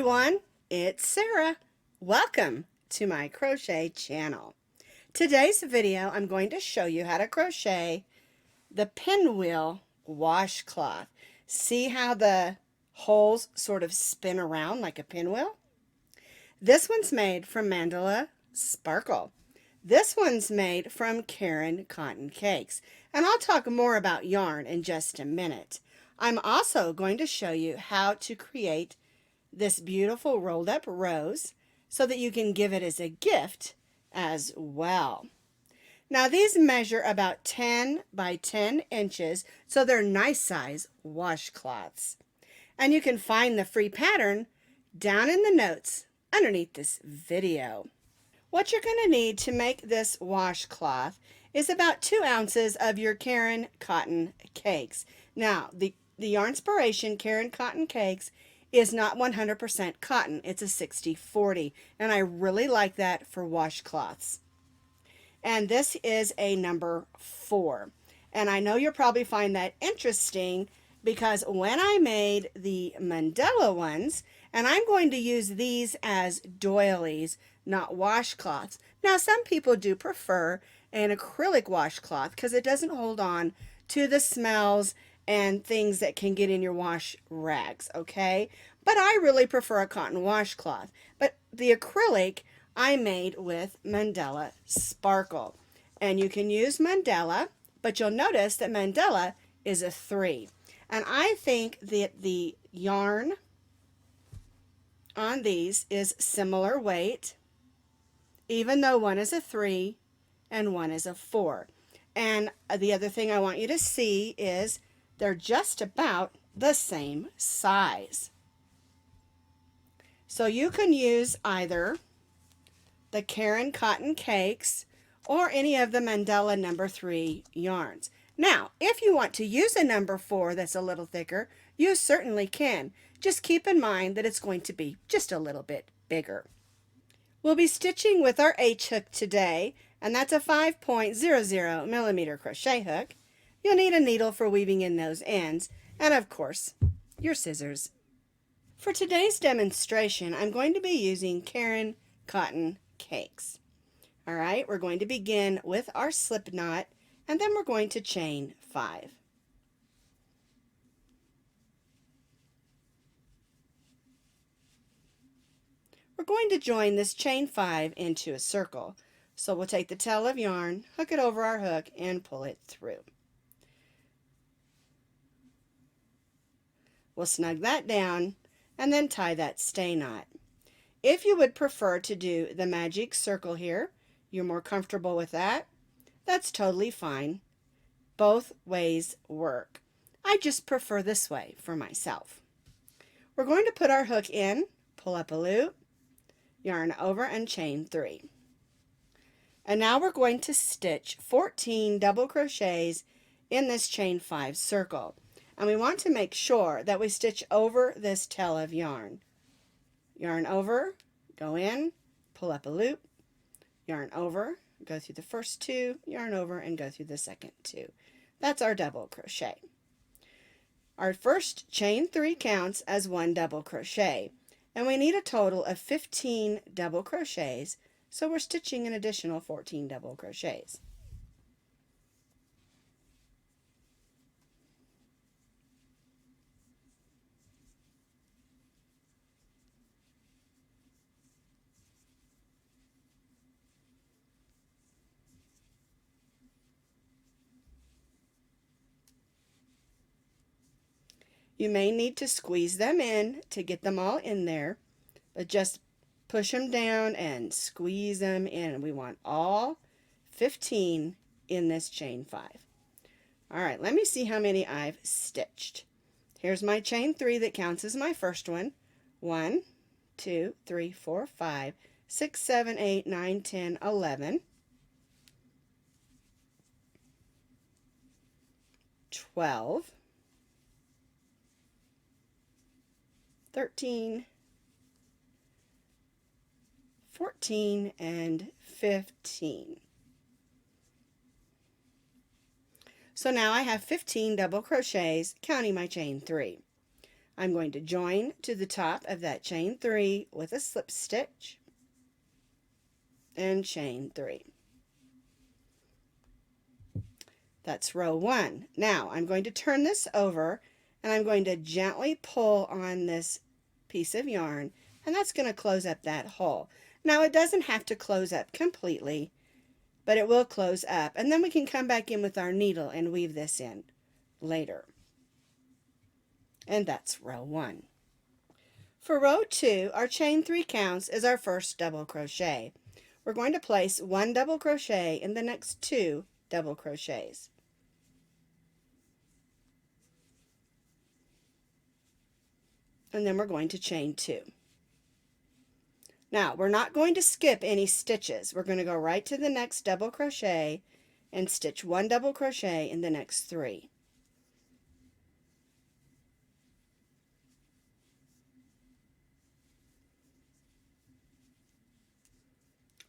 everyone, it's Sarah. Welcome to my crochet channel. Today's video I'm going to show you how to crochet the pinwheel washcloth. See how the holes sort of spin around like a pinwheel? This one's made from Mandala Sparkle. This one's made from Caron Cotton Cakes, and I'll talk more about yarn in just a minute. I'm also going to show you how to create this beautiful rolled up rose so that you can give it as a gift as well. Now these measure about 10 by 10 inches, so they're nice size washcloths. And you can find the free pattern down in the notes underneath this video. What you're going to need to make this washcloth is about 2 ounces of your Caron Cotton Cakes. Now, the Yarnspiration Caron Cotton Cakes is not 100% cotton. It's a 60-40, and I really like that for washcloths. And this is a number 4. And I know you'll probably find that interesting because when I made the Mandala ones, and I'm going to use these as doilies, not washcloths. Now, some people do prefer an acrylic washcloth because it doesn't hold on to the smells and things that can get in your wash rags, okay? But I really prefer a cotton washcloth. But the acrylic I made with Mandala Sparkle. And you can use Mandala, but you'll notice that Mandala is a 3. And I think that the yarn on these is similar weight, even though one is a 3 and one is a 4. And the other thing I want you to see is they're just about the same size. So you can use either the Caron Cotton Cakes or any of the Mandala number 3 yarns. Now, if you want to use a number 4 that's a little thicker, you certainly can. Just keep in mind that it's going to be just a little bit bigger. We'll be stitching with our H hook today, and that's a 5.00 millimeter crochet hook. You'll need a needle for weaving in those ends, and of course, your scissors. For today's demonstration, I'm going to be using Caron Cotton Cakes. All right, we're going to begin with our slip knot, and then we're going to chain 5. We're going to join this chain 5 into a circle. So we'll take the tail of yarn, hook it over our hook, and pull it through. We'll snug that down and then tie that stay knot. If you would prefer to do the magic circle here, you're more comfortable with that, that's totally fine. Both ways work. I just prefer this way for myself. We're going to put our hook in, pull up a loop, yarn over, and chain 3. And now we're going to stitch 14 double crochets in this chain 5 circle. And we want to make sure that we stitch over this tail of yarn. Yarn over, go in, pull up a loop, yarn over, go through the first 2, yarn over, and go through the second 2. That's our double crochet. Our first chain 3 counts as 1 double crochet, and we need a total of 15 double crochets, so we're stitching an additional 14 double crochets. You may need to squeeze them in to get them all in there, but just push them down and squeeze them in. We want all 15 in this chain 5. All right, let me see how many I've stitched. Here's my chain 3 that counts as my first one. 1, 2, 3, 4, 5, 6, 7, 8, 9, 10, 11, 12, 13, 14, and 15. So now I have 15 double crochets, counting my chain 3. I'm going to join to the top of that chain 3 with a slip stitch and chain 3. That's row 1. Now I'm going to turn this over and I'm going to gently pull on this piece of yarn, and that's going to close up that hole. Now it doesn't have to close up completely, but it will close up, and then we can come back in with our needle and weave this in later. And that's row 1. For row 2, our chain 3 counts as our first double crochet. We're going to place 1 double crochet in the next 2 double crochets. And then we're going to chain 2. Now, we're not going to skip any stitches. We're going to go right to the next double crochet and stitch 1 double crochet in the next 3.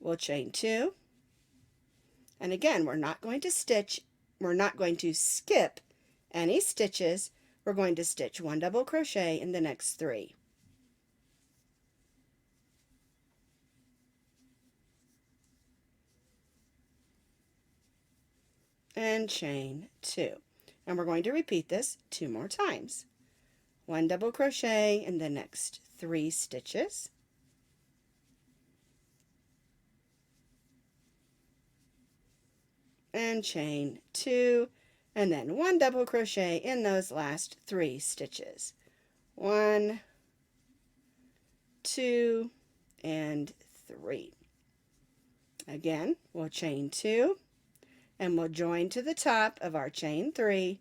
We'll chain 2. And again, we're not going to skip any stitches. We're going to stitch 1 double crochet in the next 3. And chain 2. And we're going to repeat this 2 more times. 1 double crochet in the next 3 stitches. And chain 2, and then 1 double crochet in those last 3 stitches. 1, 2, and 3. Again, we'll chain 2, and we'll join to the top of our chain 3.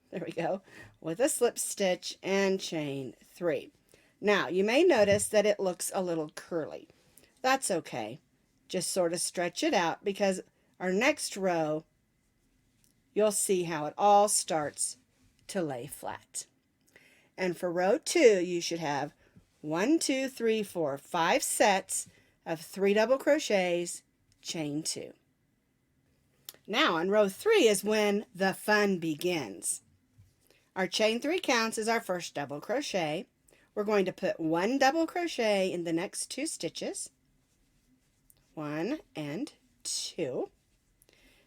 There we go, with a slip stitch and chain 3. Now, you may notice that it looks a little curly. That's okay. Just sort of stretch it out, because our next row, you'll see how it all starts to lay flat. And for row 2, you should have 1, 2, 3, 4, 5 sets of 3 double crochets, chain 2. Now on row 3 is when the fun begins. Our chain 3 counts as our first double crochet. We're going to put 1 double crochet in the next 2 stitches. 1 and 2,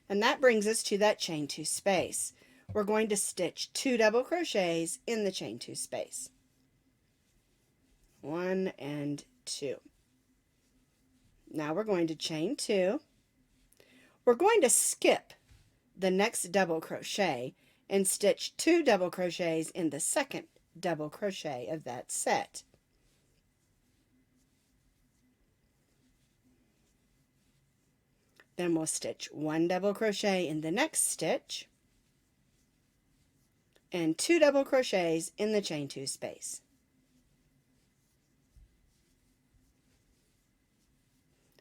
and that brings us to that chain 2 space. We're going to stitch 2 double crochets in the chain 2 space. 1 and 2. Now we're going to chain 2. We're going to skip the next double crochet and stitch 2 double crochets in the second double crochet of that set. Then we'll stitch 1 double crochet in the next stitch and 2 double crochets in the chain 2 space.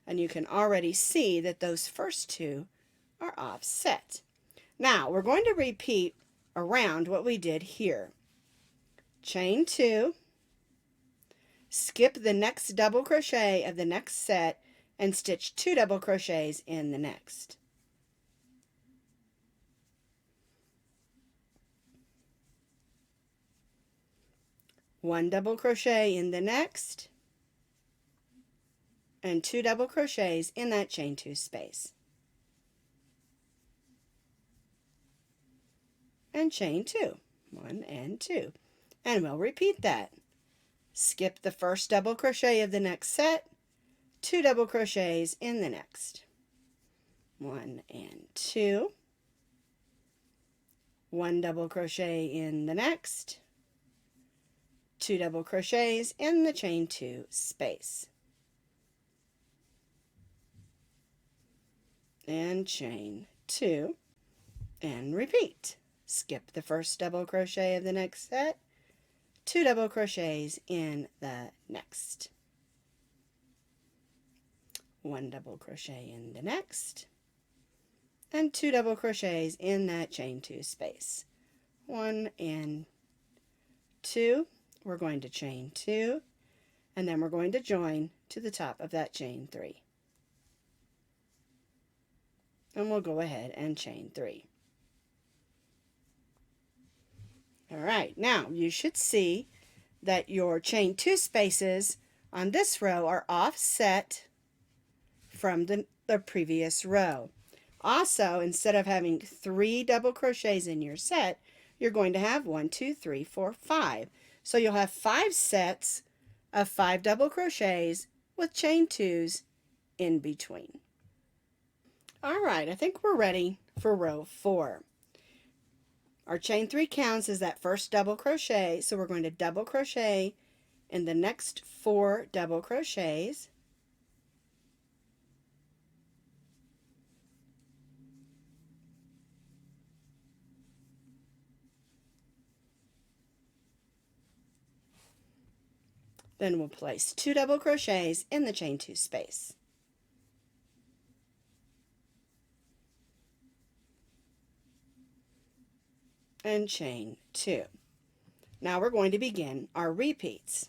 And you can already see that those first 2 are offset. Now we're going to repeat around what we did here. Chain 2, skip the next double crochet of the next set and stitch 2 double crochets in the next. One double crochet in the next, and 2 double crochets in that chain 2 space. And chain 2, 1 and 2. And we'll repeat that. Skip the first double crochet of the next set, 2 double crochets in the next. 1 and 2. 1 double crochet in the next. 2 double crochets in the chain 2 space. And chain 2 and repeat. Skip the first double crochet of the next set, 2 double crochets in the next. 1 double crochet in the next, and 2 double crochets in that chain 2 space. 1 and 2. We're going to chain 2, and then we're going to join to the top of that chain 3. And we'll go ahead and chain 3. All right, now you should see that your chain 2 spaces on this row are offset from the previous row. Also, instead of having 3 double crochets in your set, you're going to have 1, 2, 3, 4, 5. So you'll have 5 sets of 5 double crochets with chain 2s in between. All right, I think we're ready for row 4. Our chain 3 counts as that first double crochet, so we're going to double crochet in the next 4 double crochets. Then we'll place 2 double crochets in the chain 2 space. And chain 2. Now we're going to begin our repeats.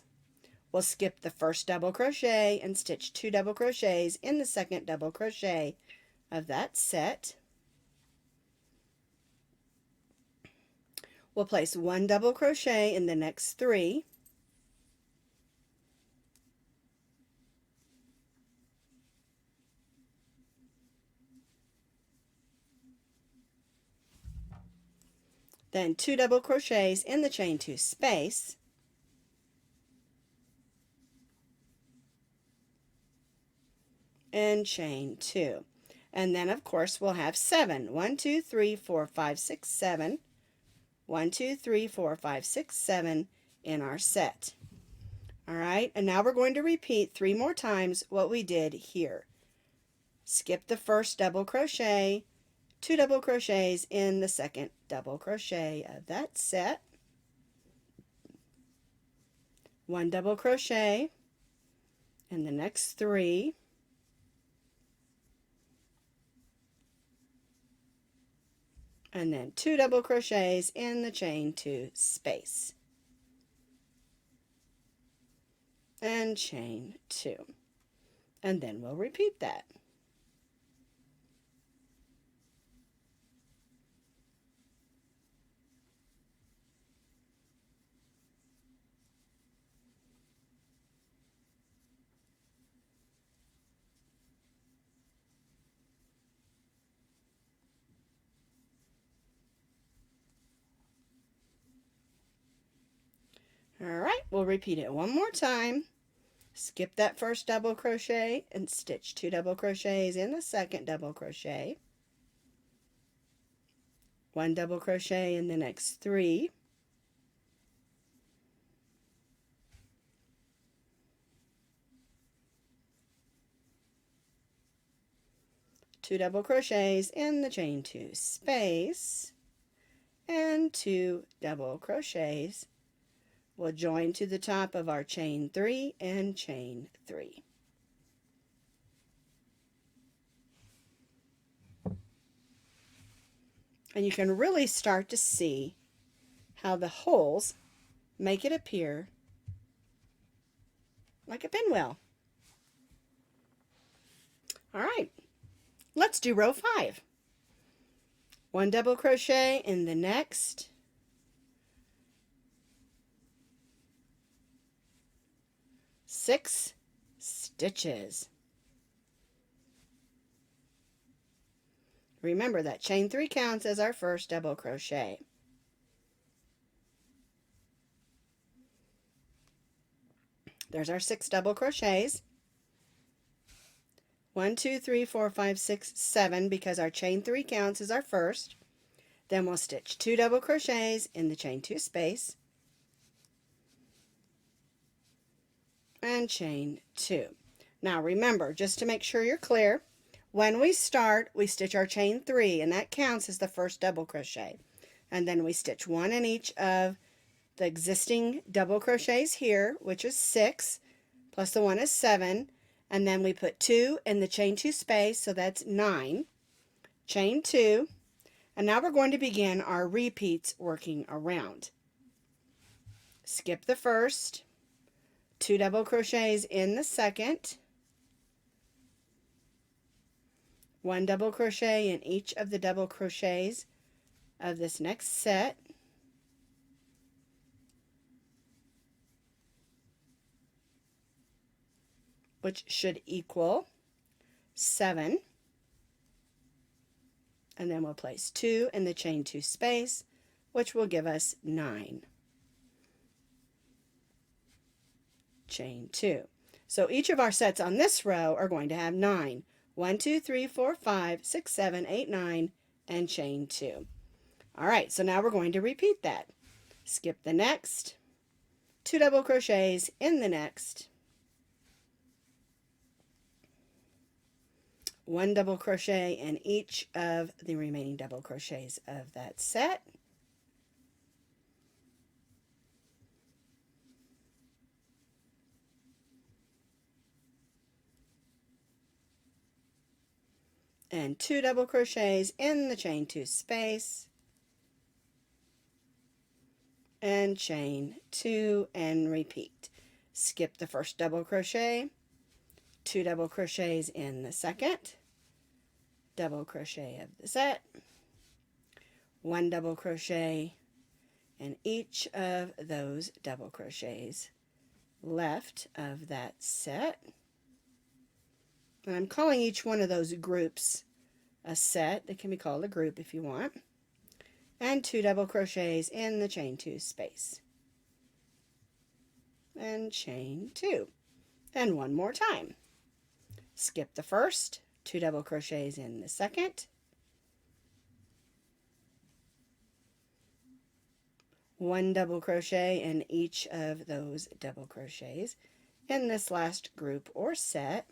We'll skip the first double crochet and stitch 2 double crochets in the second double crochet of that set. We'll place 1 double crochet in the next 3. Then 2 double crochets in the chain 2 space. And chain 2. And then of course we'll have 7. 1, 2, 3, 4, 5, 6, 7. 1, 2, 3, 4, 5, 6, 7 in our set. All right, and now we're going to repeat 3 more times what we did here. Skip the first double crochet, 2 double crochets in the second double crochet of that set, 1 double crochet in the next 3, and then 2 double crochets in the chain 2 space, and chain 2, and then we'll repeat that. All right, we'll repeat it one more time. Skip that first double crochet and stitch 2 double crochets in the second double crochet, 1 double crochet in the next 3, two double crochets in the chain 2 space, and 2 double crochets. We'll join to the top of our chain 3 and chain 3. And you can really start to see how the holes make it appear like a pinwheel. All right, let's do row 5. 1 double crochet in the next, 6 stitches. Remember that chain 3 counts as our first double crochet. There's our 6 double crochets. 1, 2, 3, 4, 5, 6, 7 because our chain 3 counts as our first. Then we'll stitch 2 double crochets in the chain 2 space and chain 2. Now remember, just to make sure you're clear, when we start, we stitch our chain 3 and that counts as the first double crochet. And then we stitch 1 in each of the existing double crochets here, which is 6, plus the 1 is 7, and then we put 2 in the chain 2 space, so that's 9, chain 2, and now we're going to begin our repeats working around. Skip the first, 2 double crochets in the second, 1 double crochet in each of the double crochets of this next set, which should equal 7. And then we'll place 2 in the chain 2 space, which will give us 9. Chain 2. So each of our sets on this row are going to have 9. 1, 2, 3, 4, 5, 6, 7, 8, 9, and chain 2. All right, so now we're going to repeat that. Skip the next, 2 double crochets in the next, 1 double crochet in each of the remaining double crochets of that set, and 2 double crochets in the chain 2 space, and chain 2 and repeat. Skip the first double crochet, 2 double crochets in the second, double crochet of the set, 1 double crochet in each of those double crochets left of that set. And I'm calling each one of those groups a set. They can be called a group if you want. And 2 double crochets in the chain 2 space, and chain 2, and one more time. Skip the first, 2 double crochets in the second, 1 double crochet in each of those double crochets in this last group or set,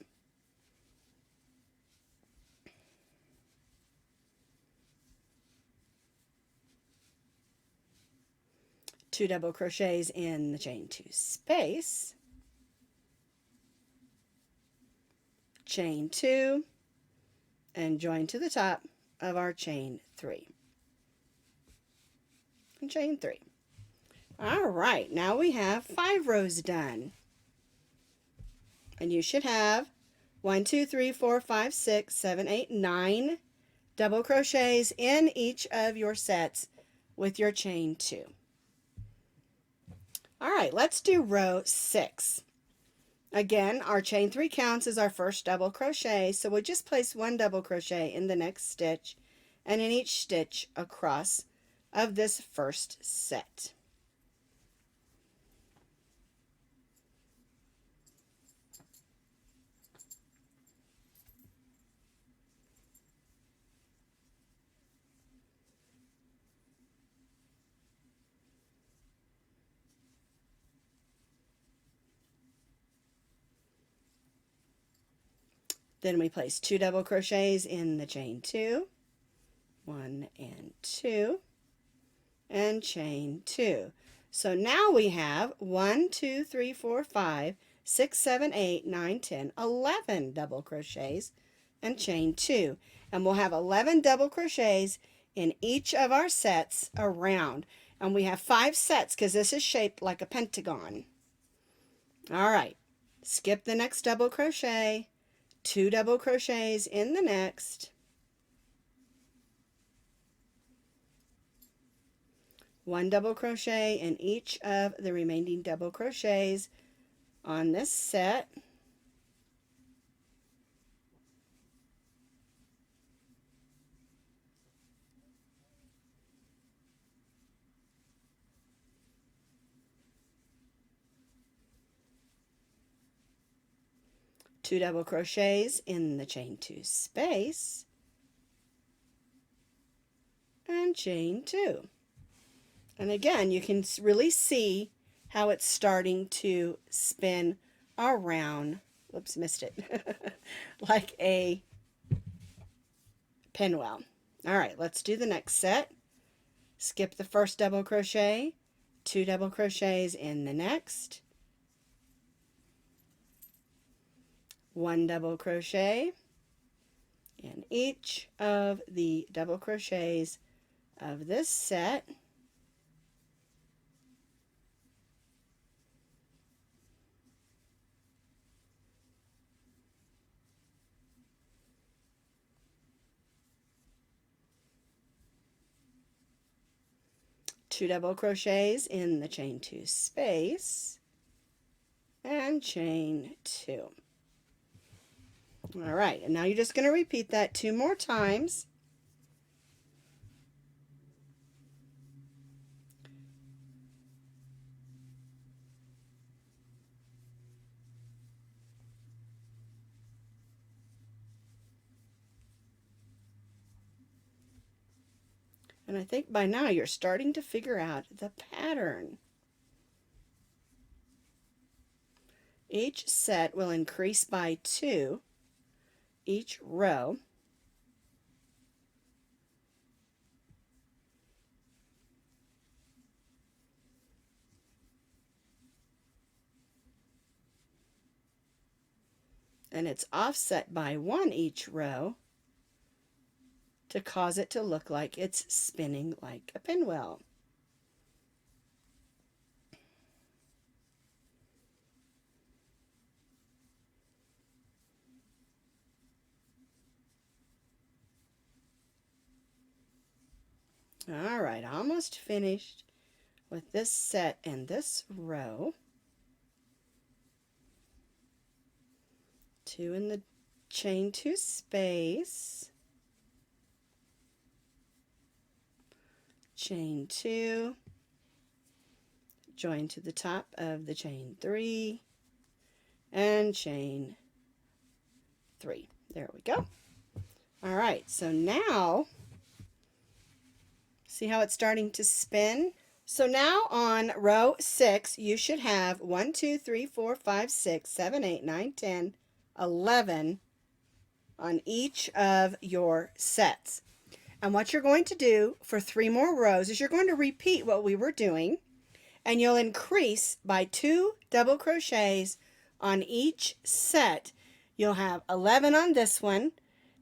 two double crochets in the chain 2 space, chain 2, and join to the top of our chain 3, and chain 3. All right, now we have 5 rows done, and you should have 1, 2, 3, 4, 5, 6, 7, 8, 9 double crochets in each of your sets with your chain 2. All right, let's do row 6. Again, our chain 3 counts as our first double crochet, so we'll just place 1 double crochet in the next stitch and in each stitch across of this first set. Then we place 2 double crochets in the chain 2, 1 and 2, and chain 2. So now we have 1, 2, 3, 4, 5, 6, 7, 8, 9, 10, 11 double crochets and chain 2. And we'll have 11 double crochets in each of our sets around. And we have 5 sets because this is shaped like a pentagon. All right, skip the next double crochet, 2 double crochets in the next, 1 double crochet in each of the remaining double crochets on this set, two double crochets in the chain 2 space, and chain 2. And again, you can really see how it's starting to spin around, whoops, missed it, like a pinwheel. All right, let's do the next set. Skip the first double crochet, 2 double crochets in the next, 1 double crochet in each of the double crochets of this set, two double crochets in the chain 2 space, and chain 2. All right, and now you're just going to repeat that 2 more times. And I think by now you're starting to figure out the pattern. Each set will increase by 2 each row. And it's offset by 1 each row to cause it to look like it's spinning like a pinwheel. All right, almost finished with this set and this row. 2 in the chain 2 space, chain 2, join to the top of the chain 3, and chain 3. There we go. All right, so now see how it's starting to spin? So now on row 6, you should have 1, 2, 3, 4, 5, 6, 7, 8, 9, 10, 11 on each of your sets. And what you're going to do for 3 more rows is you're going to repeat what we were doing, and you'll increase by 2 double crochets on each set. You'll have 11 on this one,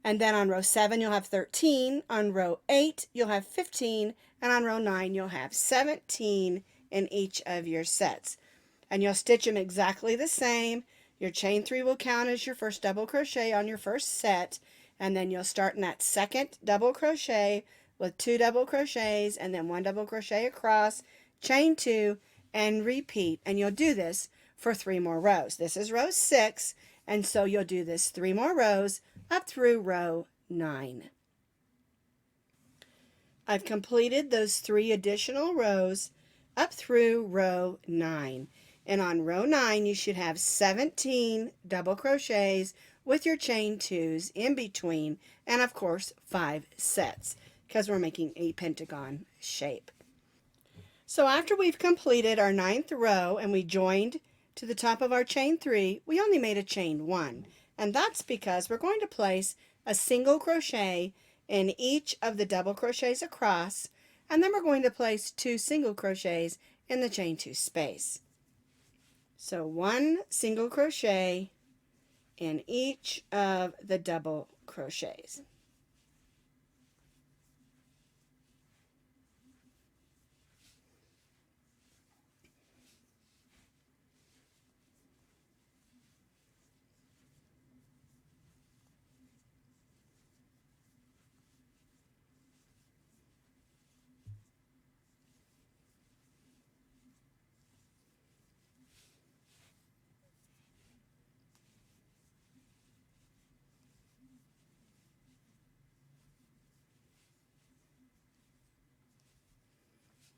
and then on row 7 you'll have 13, on row 8 you'll have 15, and on row 9 you'll have 17 in each of your sets. And you'll stitch them exactly the same. Your chain 3 will count as your first double crochet on your first set, and then you'll start in that second double crochet with 2 double crochets and then 1 double crochet across, chain 2, and repeat. And you'll do this for 3 more rows. This is row 6, and so you'll do this 3 more rows up through row 9. I've completed those 3 additional rows up through row 9. And on row 9 you should have 17 double crochets with your chain 2s in between, and of course 5 sets because we're making a pentagon shape. So after we've completed our 9th row and we joined to the top of our chain 3, we only made a chain 1, and that's because we're going to place a single crochet in each of the double crochets across, and then we're going to place 2 single crochets in the chain 2 space. So 1 single crochet in each of the double crochets.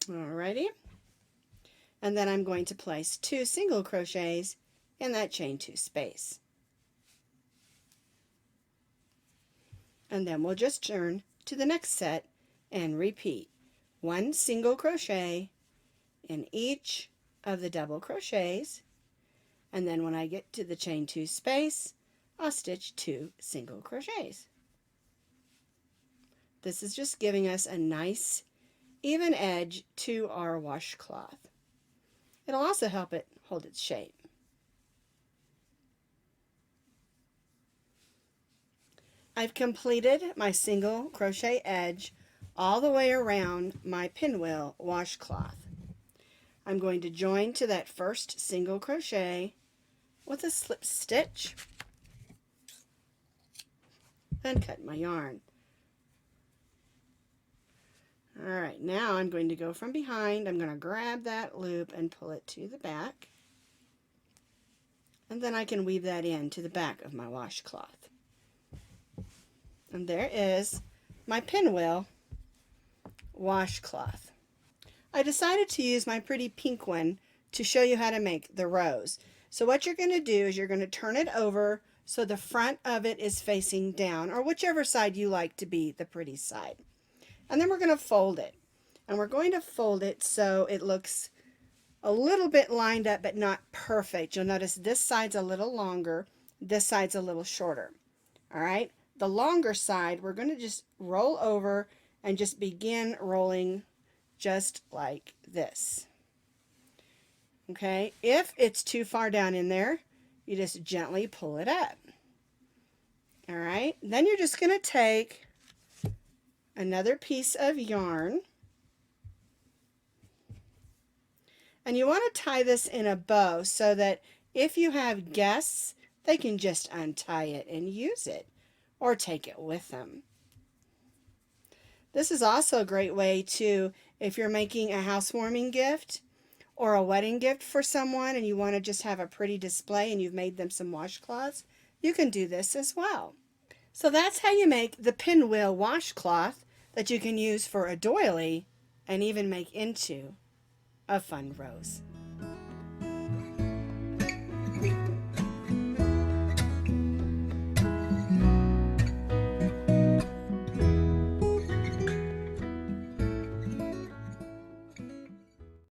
Alrighty, and then I'm going to place 2 single crochets in that chain 2 space. And then we'll just turn to the next set and repeat 1 single crochet in each of the double crochets, and then when I get to the chain 2 space, I'll stitch 2 single crochets. This is just giving us a nice even edge to our washcloth. It'll also help it hold its shape. I've completed my single crochet edge all the way around my pinwheel washcloth. I'm going to join to that first single crochet with a slip stitch and cut my yarn. Alright, now I'm going to go from behind. I'm going to grab that loop and pull it to the back. And then I can weave that into the back of my washcloth. And there is my Pinwheel washcloth. I decided to use my pretty pink one to show you how to make the rose. So what you're going to do is you're going to turn it over so the front of it is facing down, or whichever side you like to be the pretty side. And then we're going to fold it. And we're going to fold it so it looks a little bit lined up but not perfect. You'll notice this side's a little longer, this side's a little shorter. All right, the longer side we're going to just roll over and just begin rolling just like this. Okay, if it's too far down in there, you just gently pull it up. All right, then you're just going to take another piece of yarn, and you want to tie this in a bow so that if you have guests, they can just untie it and use it or take it with them. This is also a great way to, if you're making a housewarming gift or a wedding gift for someone and you want to just have a pretty display and you've made them some washcloths, you can do this as well. So that's how you make the Pinwheel washcloth that you can use for a doily and even make into a fun rose.